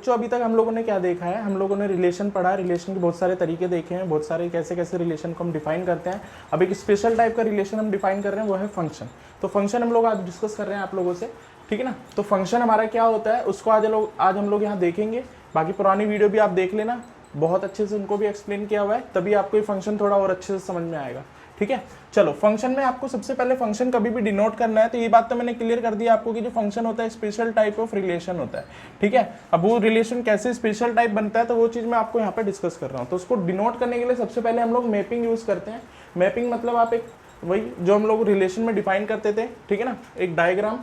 बच्चों अभी तक हम लोगों ने क्या देखा है, हम लोगों ने रिलेशन पढ़ा, रिलेशन के बहुत सारे तरीके देखे हैं, बहुत सारे कैसे कैसे रिलेशन को हम डिफाइन करते हैं। अब एक स्पेशल टाइप का रिलेशन हम डिफाइन कर रहे हैं, वो है फंक्शन। तो फंक्शन हम लोग आज डिस्कस कर रहे हैं आप लोगों से, ठीक है ना। तो फंक्शन हमारा क्या होता है उसको आज हम लोग यहाँ देखेंगे। बाकी पुरानी वीडियो भी आप देख लेना, बहुत अच्छे से उनको भी एक्सप्लेन किया हुआ है, तभी आपको ये फंक्शन थोड़ा और अच्छे से समझ में आएगा, ठीक है। चलो, फंक्शन में आपको सबसे पहले फंक्शन कभी भी डिनोट करना है, तो ये बात तो मैंने क्लियर कर दी आपको कि जो फंक्शन होता है स्पेशल टाइप ऑफ रिलेशन होता है, ठीक है। अब वो रिलेशन कैसे स्पेशल टाइप बनता है तो वो चीज़ मैं आपको यहाँ पे डिस्कस कर रहा हूँ। तो उसको डिनोट करने के लिए सबसे पहले हम लोग मैपिंग यूज़ करते हैं। मैपिंग मतलब आप एक वही जो हम लोग रिलेशन में डिफाइन करते थे, ठीक है ना, एक डायग्राम,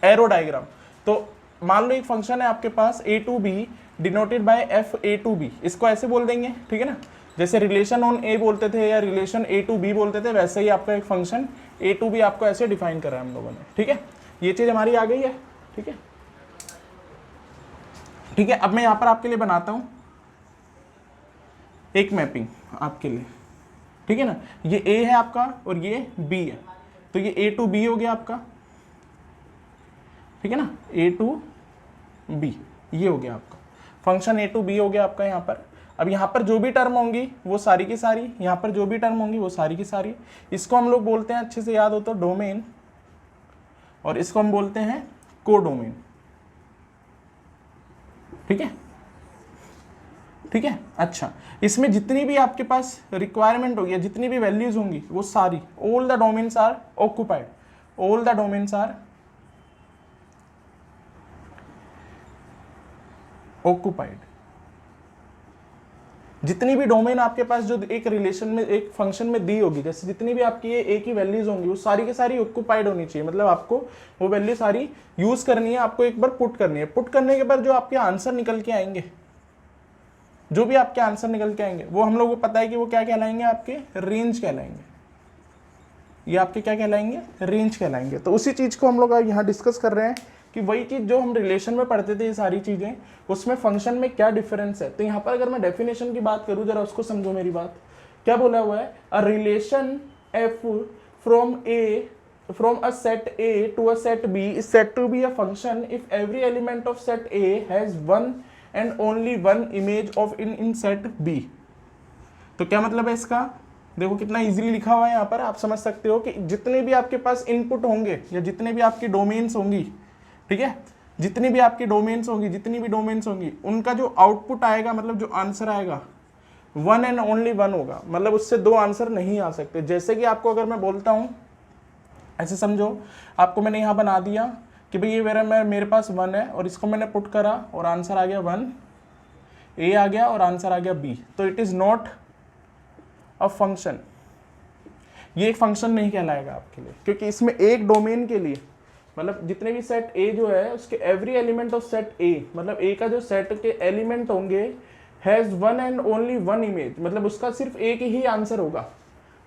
एरो डायग्राम। तो मान लो एक फंक्शन है आपके पास a to b denoted by F A to B, इसको ऐसे बोल देंगे, ठीक है ना। जैसे रिलेशन ऑन ए बोलते थे या रिलेशन ए टू बी बोलते थे, वैसे ही आपका एक फंक्शन ए टू बी आपको ऐसे डिफाइन करा है हम लोगों ने, ठीक है। ये चीज़ हमारी आ गई है, ठीक है। ठीक है, अब मैं यहाँ पर आपके लिए बनाता हूँ एक मैपिंग आपके लिए, ठीक है ना। ये ए है आपका और ये बी है, तो ये ए टू बी हो गया आपका, ठीक है ना, ए टू बी, ये हो गया आपका फंक्शन ए टू बी हो गया आपका यहाँ पर। अब यहाँ पर जो भी टर्म होंगी वो सारी की सारी, यहाँ पर जो भी टर्म होंगी वो सारी की सारी, इसको हम लोग बोलते हैं, अच्छे से याद हो तो, डोमेन, और इसको हम बोलते हैं कोडोमेन, ठीक है, ठीक है। अच्छा, इसमें जितनी भी आपके पास रिक्वायरमेंट होगी, जितनी भी वैल्यूज होंगी वो सारी, all the domains are occupied, all the domains are occupied. जितनी भी डोमेन आपके पास जो एक रिलेशन में, एक फंक्शन में दी होगी, जैसे जितनी भी आपकी ये एक ही वैल्यूज होंगी वो सारी की सारी ऑक्युपाइड होनी चाहिए, मतलब आपको वो वैल्यू सारी यूज करनी है, आपको एक बार पुट करनी है। पुट करने के बाद जो आपके आंसर निकल के आएंगे, जो भी आपके आंसर निकल के आएंगे वो हम लोग को पता है कि वो क्या कहलाएंगे, आपके रेंज कहलाएंगे। ये आपके क्या कहलाएंगे, रेंज कहलाएंगे। तो उसी चीज को हम लोग यहाँ डिस्कस कर रहे हैं कि वही चीज जो हम रिलेशन में पढ़ते थे, ये सारी चीजें, उसमें फंक्शन में क्या डिफरेंस है। तो यहाँ पर अगर मैं डेफिनेशन की बात करूँ, जरा उसको समझो मेरी बात। क्या बोला हुआ है, a relation F from a set A to a set B is said to be a function if every element of set A has one and only one image of in set B. तो क्या मतलब है इसका, देखो कितना easily लिखा हुआ है यहाँ पर, आप समझ सकते हो कि जितने भी आपके पास इनपुट होंगे या जितने भी आपकी डोमेन्स होंगी, ठीक है, जितनी भी आपकी डोमेन्स होंगी, उनका जो आउटपुट आएगा, मतलब जो आंसर आएगा, वन एंड ओनली वन होगा, मतलब उससे दो आंसर नहीं आ सकते। जैसे कि आपको अगर मैं बोलता हूँ, ऐसे समझो, आपको मैंने यहाँ बना दिया कि भाई ये मेरे पास वन है और इसको मैंने पुट करा और आंसर आ गया वन, ए आ गया और आंसर आ गया बी, तो it is not a function. ये एक फंक्शन नहीं कहलाएगा आपके लिए, क्योंकि इसमें एक डोमेन के लिए, मतलब जितने भी सेट ए जो है उसके एवरी एलिमेंट ऑफ सेट ए, मतलब ए का जो सेट के एलिमेंट होंगे, has one and only one image, मतलब उसका सिर्फ एक ही आंसर होगा,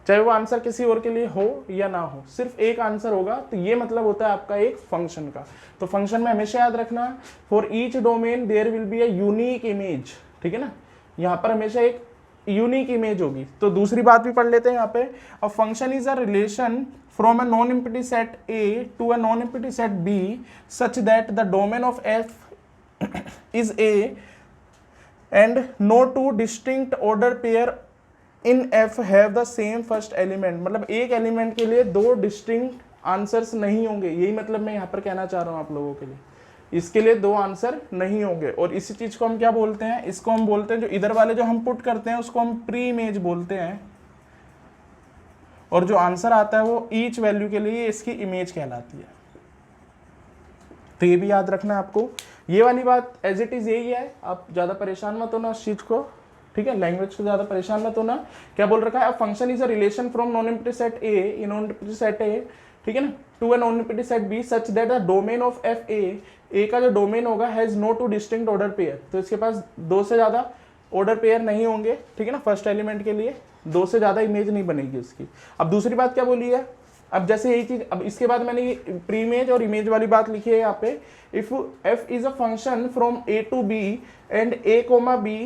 चाहे वो आंसर किसी और के लिए हो या ना हो, सिर्फ एक आंसर होगा। तो ये मतलब होता है आपका एक फंक्शन का। तो फंक्शन में हमेशा याद रखना, for each domain there will be a unique image, ठीक है ना, यहाँ पर हमेशा एक यूनिक इमेज होगी। तो दूसरी बात भी पढ़ लेते हैं यहाँ पे, a function is a relation from a non empty set A to a non empty set B such that the domain of F is A and no two distinct order pair in F have the same first element, मतलब एक element के लिए दो distinct answers नहीं होंगे, यही मतलब मैं यहाँ पर कहना चाह रहा हूँ आप लोगों के लिए, इसके लिए दो आंसर नहीं होंगे। और इसी चीज को हम क्या बोलते हैं, इसको हम बोलते हैं, जो इधर वाले जो हम पुट करते हैं उसको हम प्री इमेज बोलते हैं, और जो आंसर आता है वो ईच वैल्यू के लिए इसकी इमेज कहलाती है। तो ये भी याद रखना है आपको, ये वाली बात एज इट इज यही है, आप ज्यादा परेशान मत होना उस चीज को, ठीक है, लैंग्वेज को ज्यादा परेशान मत होना। क्या बोल रखा है, function is a relation from non empty set A in non empty set A, ठीक है ना, to a non empty set B such that the domain of F A का जो डोमेन होगा has no two distinct order pair, तो इसके पास दो से ज्यादा ऑर्डर पेयर नहीं होंगे, ठीक है ना, फर्स्ट एलिमेंट के लिए दो से ज्यादा इमेज नहीं बनेगी उसकी। अब दूसरी बात क्या बोली है, अब जैसे यही चीज, अब इसके बाद मैंने ये प्री इमेज और इमेज वाली बात लिखी है यहाँ पे, if f is a function from A to B and A comma B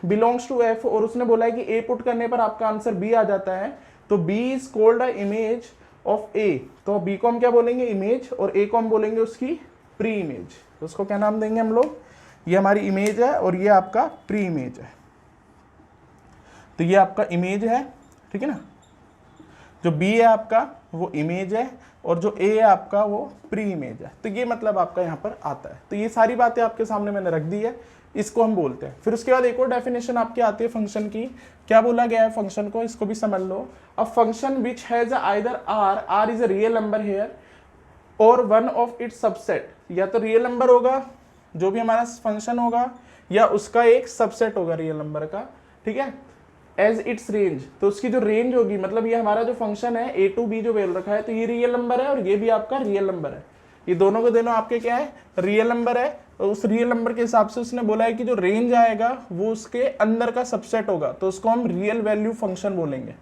belongs to f, और उसने बोला है कि ए पुट करने पर आपका आंसर बी आ जाता है, तो B is called a image of A, तो बी को हम क्या बोलेंगे, इमेज, और ए को हम बोलेंगे उसकी प्री इमेज। तो उसको क्या नाम देंगे हम लोग, ये हमारी इमेज है और ये आपका प्री इमेज है। तो ये आपका इमेज है, ठीक है ना, जो बी है आपका वो इमेज है और जो ए है आपका वो प्री इमेज है। तो ये मतलब आपका यहाँ पर आता है। तो ये सारी बातें आपके सामने मैंने रख दी है, इसको हम बोलते हैं। फिर उसके बाद एक और डेफिनेशन आपकी आती है फंक्शन की। क्या बोला गया है फंक्शन को, इसको भी समझ लो। A function which has either are is a real number here और वन ऑफ इट्स सबसेट, या तो रियल नंबर होगा जो भी हमारा फंक्शन होगा, या उसका एक सबसेट होगा रियल नंबर का, ठीक है, एज इट्स रेंज। तो उसकी जो रेंज होगी, मतलब ये हमारा जो फंक्शन है ए टू बी जो वैल्यू रखा है, तो ये रियल नंबर है और ये भी आपका रियल नंबर है। ये दोनों के दोनों आपके क्या है, रियल नंबर है। और उस रियल नंबर के हिसाब से उसने बोला है कि जो रेंज आएगा वो उसके अंदर का सबसेट होगा, तो उसको हम रियल वैल्यू फंक्शन बोलेंगे।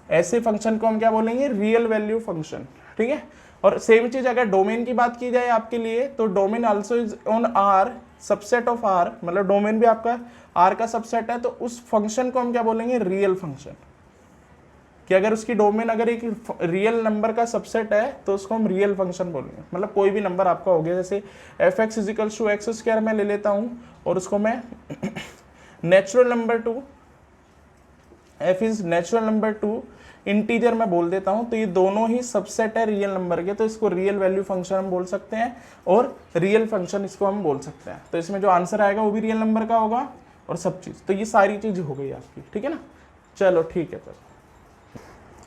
ऐसे फंक्शन को हम क्या बोलेंगे, रियल वैल्यू फंक्शन, ठीक है। और सेम चीज अगर डोमेन की बात की जाए आपके लिए, तो domain also is on R, subset of R, मतलब डोमेन भी आपका आर का सबसेट है। तो उस फंक्शन को हम क्या बोलेंगे, रियल फंक्शन। कि अगर उसकी डोमेन अगर एक रियल नंबर का सबसेट है तो उसको हम रियल फंक्शन बोलेंगे। मतलब कोई भी नंबर आपका हो गया, जैसे f x is equals to x square मैं ले लेता हूँ और उसको मैं natural number to, f is natural number to integer मैं बोल देता हूं, तो ये दोनों ही सबसेट है रियल नंबर के, तो इसको रियल वैल्यू फंक्शन हम बोल सकते हैं और रियल फंक्शन इसको हम बोल सकते हैं। तो इसमें जो आंसर आएगा वो भी रियल नंबर का होगा और सब चीज़। तो ये सारी चीज़ हो गई आपकी, ठीक है ना। चलो ठीक है। फिर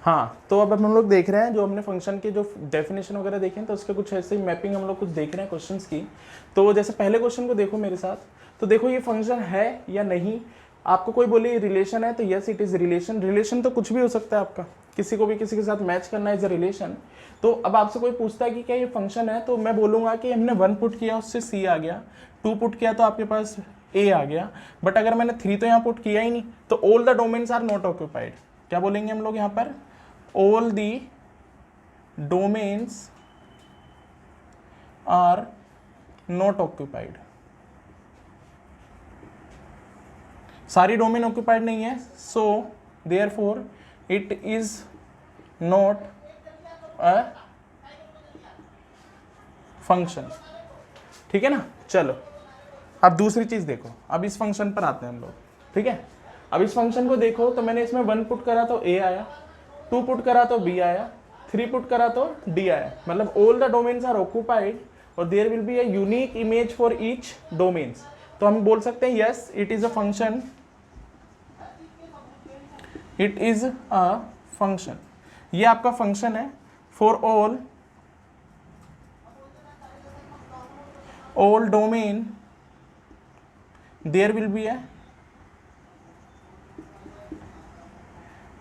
हाँ, तो अब हम लोग देख रहे हैं जो हमने फंक्शन के जो डेफिनेशन वगैरह देखे हैं, तो उसके कुछ ऐसे ही मैपिंग हम लोग कुछ देख रहे हैं क्वेश्चंस की। तो जैसे पहले क्वेश्चन को देखो मेरे साथ, तो देखो ये फंक्शन है या नहीं। आपको कोई बोले रिलेशन है तो yes it is relation. Relation तो कुछ भी हो सकता है आपका, किसी को भी किसी के साथ मैच करना इज अ रिलेशन। तो अब आपसे कोई पूछता है कि क्या ये फंक्शन है, तो मैं बोलूंगा कि हमने 1 पुट किया उससे सी आ गया, 2 पुट किया तो आपके पास ए आ गया, बट अगर मैंने 3 तो यहाँ पुट किया ही नहीं, तो all the domains are not occupied. क्या बोलेंगे हम लोग यहाँ पर, all the domains are not occupied. सारी डोमेन ऑक्यूपाइड नहीं है, so therefore it is not a function, ठीक है ना। चलो अब दूसरी चीज देखो, अब इस फंक्शन पर आते हैं हम लोग, ठीक है। अब इस फंक्शन को देखो, तो मैंने इसमें 1 पुट करा तो ए आया, 2 पुट करा तो बी आया, 3 पुट करा तो डी आया। मतलब all the domains are occupied और there will be a unique image for each domains. तो हम बोल सकते हैं yes it is a function, it is a function. ये आपका फंक्शन है for all domain there will be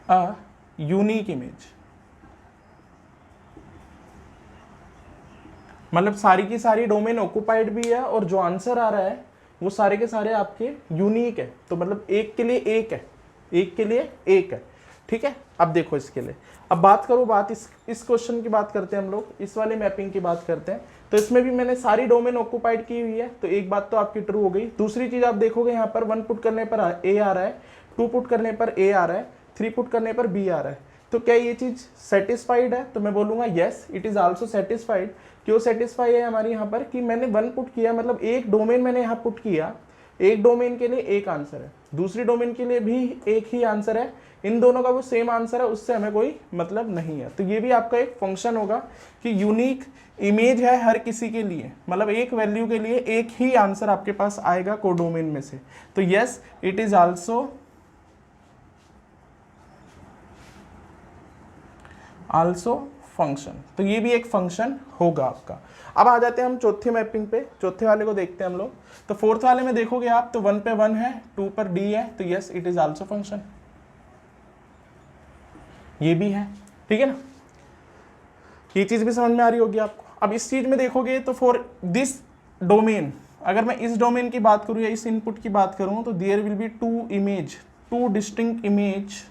a unique image. मतलब सारी की सारी डोमेन ऑक्यूपाइड भी है और जो आंसर आ रहा है वो सारे के सारे आपके यूनिक है। तो मतलब एक के लिए एक है, एक के लिए एक है, ठीक है। अब देखो इसके लिए, अब बात करो, बात इस क्वेश्चन की बात करते हैं हम लोग, इस वाले मैपिंग की बात करते हैं। तो इसमें भी मैंने सारी डोमेन ऑक्यूपाइड की हुई है, तो एक बात तो आपकी ट्रू हो गई। दूसरी चीज आप देखोगे यहाँ पर 1 पुट करने पर ए आ रहा है, 2 पुट करने पर ए आ रहा है, 3 पुट करने पर बी आ रहा है। तो क्या ये चीज सेटिस्फाइड है, तो मैं बोलूंगा yes it is also satisfied. क्यों सेटिस्फाई है हमारी यहाँ पर, कि मैंने 1 पुट किया, मतलब एक डोमेन मैंने यहाँ पुट किया, एक डोमेन के लिए एक आंसर है, दूसरी डोमेन के लिए भी एक ही आंसर है, इन दोनों का वो सेम आंसर है, उससे हमें कोई मतलब नहीं है। तो ये भी आपका एक फंक्शन होगा कि यूनिक इमेज है हर किसी के लिए, मतलब एक वैल्यू के लिए एक ही आंसर आपके पास आएगा कोडोमेन में से। तो yes it is also function. तो ये भी एक फंक्शन होगा आपका। अब आ जाते हैं हम चौथे मैपिंग पे, चौथे वाले को देखते हैं हम लोग। तो फोर्थ वाले में देखोगे आप, तो 1 पे 1 है, 2 पर डी है, तो yes it is also function, ये भी है, ठीक है ना। ये चीज भी समझ में आ रही होगी आपको। अब इस चीज में देखोगे तो फॉर दिस डोमेन, अगर मैं इस डोमेन की बात करूं या इस इनपुट की बात करूं, तो there will be 2 image, 2 distinct image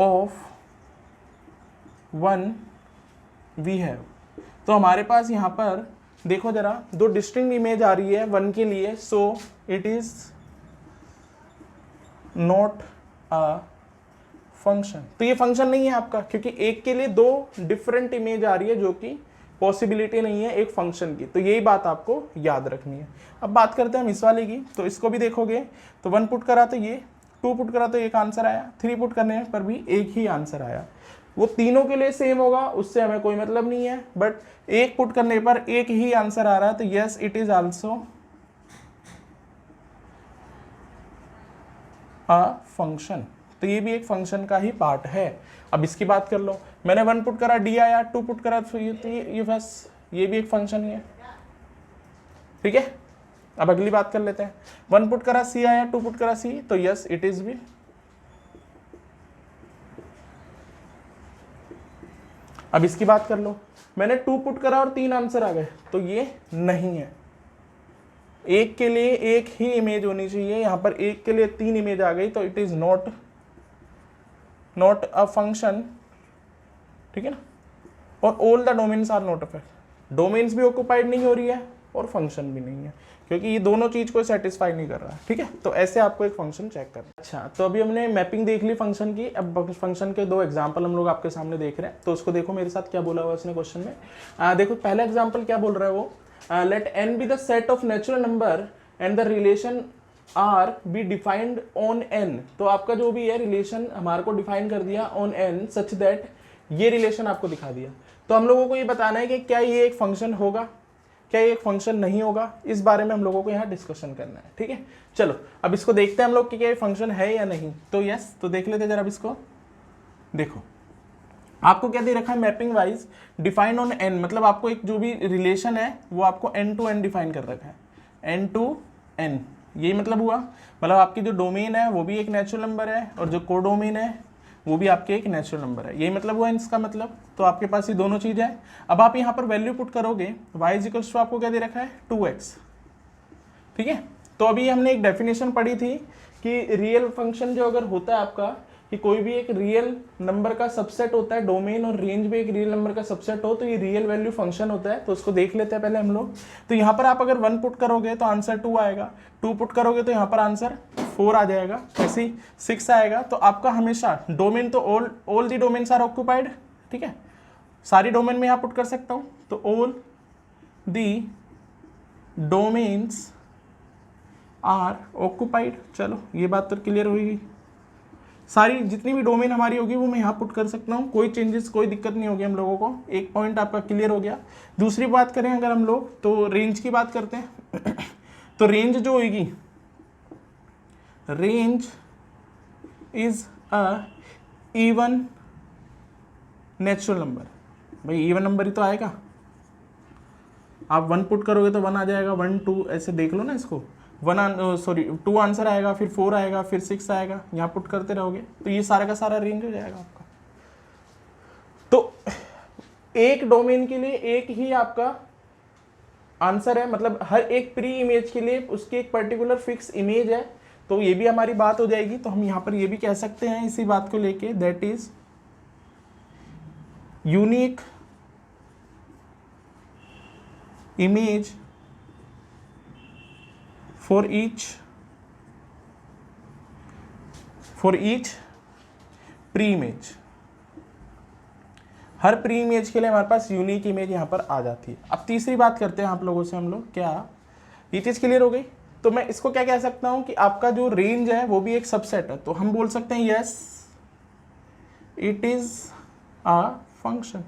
of 1 we have. तो हमारे पास यहाँ पर देखो जरा, 2 डिस्टिंक्ट इमेज आ रही है 1 के लिए, so it is not a function. तो ये फंक्शन नहीं है आपका, क्योंकि एक के लिए दो डिफरेंट इमेज आ रही है जो कि पॉसिबिलिटी नहीं है एक फंक्शन की। तो यही बात आपको याद रखनी है। अब बात करते हैं हम इस वाले की। तो इसको भी देखोगे तो 1 पुट करा तो ये, 2 पुट करा तो एक आंसर आया, 3 पुट करने पर भी एक ही आंसर आया। वो तीनों के लिए सेम होगा उससे हमें कोई मतलब नहीं है, बट एक पुट करने पर एक ही आंसर आ रहा है, तो yes it is also a function. तो ये भी एक फंक्शन का ही पार्ट है। अब इसकी बात कर लो, मैंने 1 पुट करा डी आया, 2 पुट करा तो ये बस ये भी एक फंक्शन ही है। ठीक है, अब अगली बात कर लेते हैं। 1 पुट करा सी आया, 2 पुट करा सी, तो यस इट इज भी। अब इसकी बात कर लो, मैंने 2 पुट करा और 3 आंसर आ गए, तो ये नहीं है। एक के लिए एक ही इमेज होनी चाहिए, यहां पर एक के लिए 3 इमेज आ गई, तो it is not a function. ठीक है ना, और all the domains are not affect. Domains भी ऑक्युपाइड नहीं हो रही है और फंक्शन भी नहीं है, क्योंकि ये दोनों चीज को सेटिस्फाई नहीं कर रहा है। ठीक है, तो ऐसे आपको एक फंक्शन चेक करना। अच्छा, तो अभी हमने मैपिंग देख ली फंक्शन की। अब फंक्शन के 2 एग्जांपल हम लोग आपके सामने देख रहे हैं, तो उसको देखो मेरे साथ क्या बोला हुआ इसने क्वेश्चन में। देखो पहला एग्जाम्पल क्या बोल रहा है वो, let n be the set of natural number and the relation are be defined on n। तो आपका जो भी है रिलेशन हमारे को डिफाइन कर दिया ऑन n सच दैट ये रिलेशन आपको दिखा दिया। तो हम लोगों को ये बताना है कि क्या ये एक फंक्शन होगा, क्या ये एक फंक्शन नहीं होगा, इस बारे में हम लोगों को यहाँ डिस्कशन करना है। ठीक है, चलो अब इसको देखते हैं हम लोग कि क्या ये फंक्शन है या नहीं। तो यस, तो देख लेते जरा। अब इसको देखो, आपको क्या दे रखा है, mapping wise defined on n, मतलब आपको एक जो भी रिलेशन है वो आपको n to n डिफाइन कर रखा है, n to n। यही मतलब हुआ, मतलब आपकी जो डोमेन है वो भी एक नेचुरल नंबर है और जो कोडोमेन है वो भी आपके एक नेचुरल नंबर है। यही मतलब हुआ इसका मतलब। तो आपके पास ये दोनों चीज़ है। अब आप यहाँ पर वैल्यू पुट करोगे, y इक्वल्स टू आपको क्या दे रखा है 2x। ठीक है, तो अभी हमने एक डेफिनेशन पढ़ी थी कि रियल फंक्शन जो अगर होता है आपका, कि कोई भी एक रियल नंबर का सबसेट होता है, डोमेन और रेंज भी एक रियल नंबर का सबसेट हो, तो ये रियल वैल्यू फंक्शन होता है। तो उसको देख लेते हैं पहले हम लोग। तो यहाँ पर आप अगर 1 पुट करोगे तो आंसर 2 आएगा, 2 पुट करोगे तो यहाँ पर आंसर 4 आ जाएगा, ऐसे ही 6 आएगा। तो आपका हमेशा डोमेन तो all the domains are occupied. ठीक है, सारी डोमेन में यहाँ पुट कर सकता हूँ, तो all the domains are occupied. चलो ये बात तो क्लियर होगी। सारी जितनी भी डोमेन हमारी होगी वो मैं यहाँ पुट कर सकता हूँ, कोई चेंजेस कोई दिक्कत नहीं होगी हम लोगों को। एक पॉइंट आपका क्लियर हो गया। दूसरी बात करें अगर हम लोग, तो रेंज की बात करते हैं। तो रेंज जो होगी, range is a even natural number. भाई इवन नंबर ही तो आएगा। आप 1 पुट करोगे तो 1 आ जाएगा, 1 2 ऐसे देख लो ना इसको। 2 आंसर आएगा, फिर 4 आएगा, फिर 6 आएगा, यहाँ पुट करते रहोगे तो ये सारा का सारा रेंज हो जाएगा आपका। तो एक डोमेन के लिए एक ही आपका आंसर है, मतलब हर एक प्री इमेज के लिए उसकी एक पर्टिकुलर फिक्स इमेज है। तो ये भी हमारी बात हो जाएगी। तो हम यहाँ पर ये भी कह सकते हैं इसी बात को लेके, that is unique image for each pre image. Her pre image के लिए हमारे पास यूनिक इमेज यहाँ पर आ जाती है। अब तीसरी बात करते हैं आप लोगों से हम लोग, क्या ये चीज़ क्लियर हो गई? तो मैं इसको क्या कह सकता हूँ कि आपका जो रेंज है वो भी एक सबसेट है। तो हम बोल सकते हैं yes it is a function,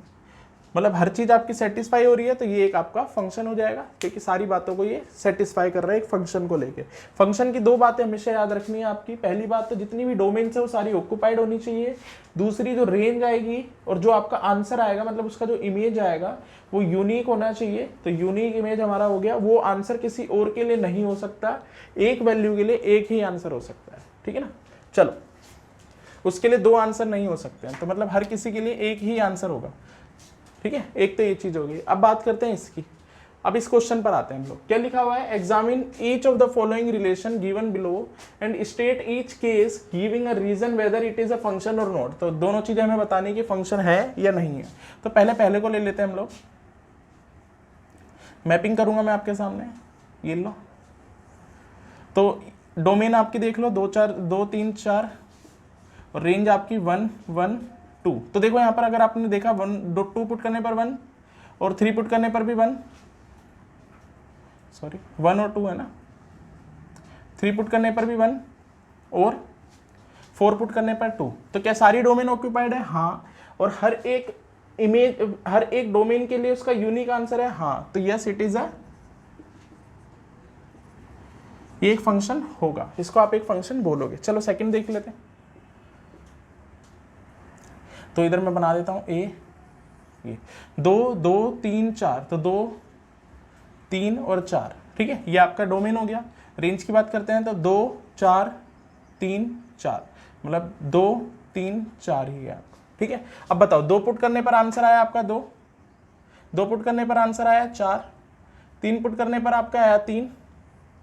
मतलब हर चीज आपकी सेटिस्फाई हो रही है तो ये एक आपका फंक्शन हो जाएगा, क्योंकि सारी बातों को ये सेटिस्फाई कर रहा है एक फंक्शन को लेके। फंक्शन की 2 बातें हमेशा याद रखनी है आपकी। पहली बात तो जितनी भी डोमेन्स है वो सारी ऑक्युपाइड होनी चाहिए। दूसरी जो रेंज आएगी और जो आपका आंसर आएगा, मतलब उसका जो इमेज आएगा वो यूनिक होना चाहिए। तो यूनिक इमेज हमारा हो गया, वो आंसर किसी और के लिए नहीं हो सकता, एक वैल्यू के लिए एक ही आंसर हो सकता है। ठीक है ना, चलो उसके लिए 2 आंसर नहीं हो सकते हैं, तो मतलब हर किसी के लिए एक ही आंसर होगा। ठीक है, एक तो ये चीज होगी। अब बात करते हैं इसकी। अब इस क्वेश्चन पर आते हैं हम लोग। क्या लिखा हुआ है, examine each of the following relation given below and state each case giving a reason whether it is a function और नॉट। तो दोनों चीजें हमें बतानी कि फंक्शन है या नहीं है। तो पहले को ले लेते हैं हम लोग। मैपिंग करूंगा मैं आपके सामने, ये लो। तो डोमेन आपकी देख लो, 2 3 4 और रेंज आपकी 1 1 2। तो देखो यहाँ पर अगर आपने देखा 2 पुट करने पर 1 और 3 पुट करने पर भी 1, सॉरी 1 और 2 है ना, 3 पुट करने पर भी 1 और 4 पुट करने पर 2। तो क्या सारी डोमेन ऑक्यूपाइड है? हाँ। और हर एक डोमेन के लिए उसका यूनिक आंसर है? हाँ। तो यस इट इज ये एक फंक्शन होगा, इसको आप एक फंक्शन बोलोगे। चलो सेकंड देख लेते हैं। तो इधर मैं बना देता हूं ए, ये 2 2 3 4, तो 2 3 और 4, ठीक है, ये आपका डोमेन हो गया। रेंज की बात करते हैं तो 2 4 3 4, मतलब 2 3 4 ही है आपका, ठीक है। अब बताओ 2 पुट करने पर आंसर आया आपका 2 पुट करने पर आंसर आया 4, 3 पुट करने पर आपका आया 3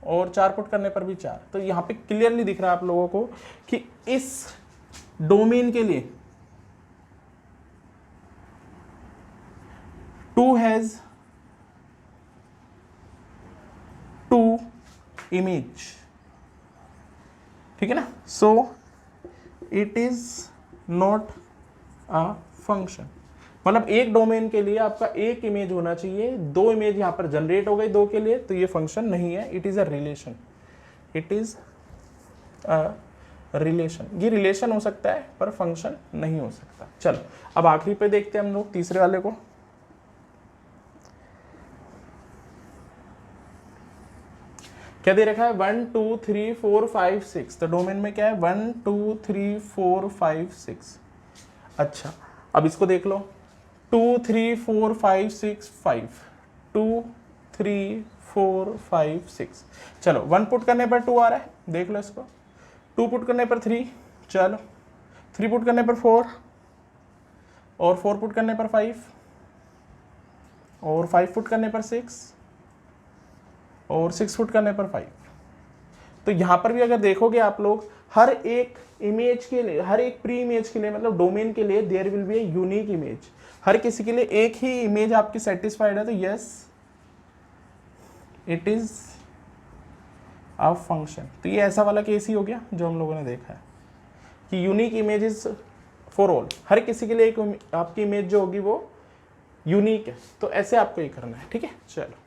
और 4 पुट करने पर भी 4। तो यहाँ पे क्लियरली दिख रहा है आप लोगों को कि इस डोमेन के लिए 2 हैज 2 इमेज, ठीक है ना। So it is not a function, मतलब एक डोमेन के लिए आपका एक इमेज होना चाहिए, 2 इमेज यहां पर जनरेट हो गई 2 के लिए, तो ये फंक्शन नहीं है, it is a relation, it is a relation. ये रिलेशन हो सकता है पर फंक्शन नहीं हो सकता। चलो अब आखिरी पे देखते हैं हम लोग तीसरे वाले को। क्या दे रखा है? 1 2 3 4 5 6। तो डोमेन में क्या है? 1 2 3 4 5 6। अच्छा अब इसको देख लो, 2 3 4 5 6 5, 2 3 4 5 6। चलो 1 पुट करने पर 2 आ रहा है, देख लो इसको। 2 पुट करने पर 3, चलो 3 पुट करने पर 4 और 4 पुट करने पर 5 और 5 पुट करने पर 6 और 6 पुट करने पर 5। तो यहां पर भी अगर देखोगे आप लोग, हर एक इमेज के लिए, हर एक प्री इमेज के लिए, मतलब डोमेन के लिए there will be a unique image. हर किसी के लिए एक ही इमेज आपकी सेटिस्फाइड है, तो yes it is a function. तो ये ऐसा वाला केस ही हो गया जो हम लोगों ने देखा है कि unique image is for all, हर किसी के लिए एक आपकी इमेज जो होगी वो यूनिक है। तो ऐसे आपको ये करना है, ठीक है। चलो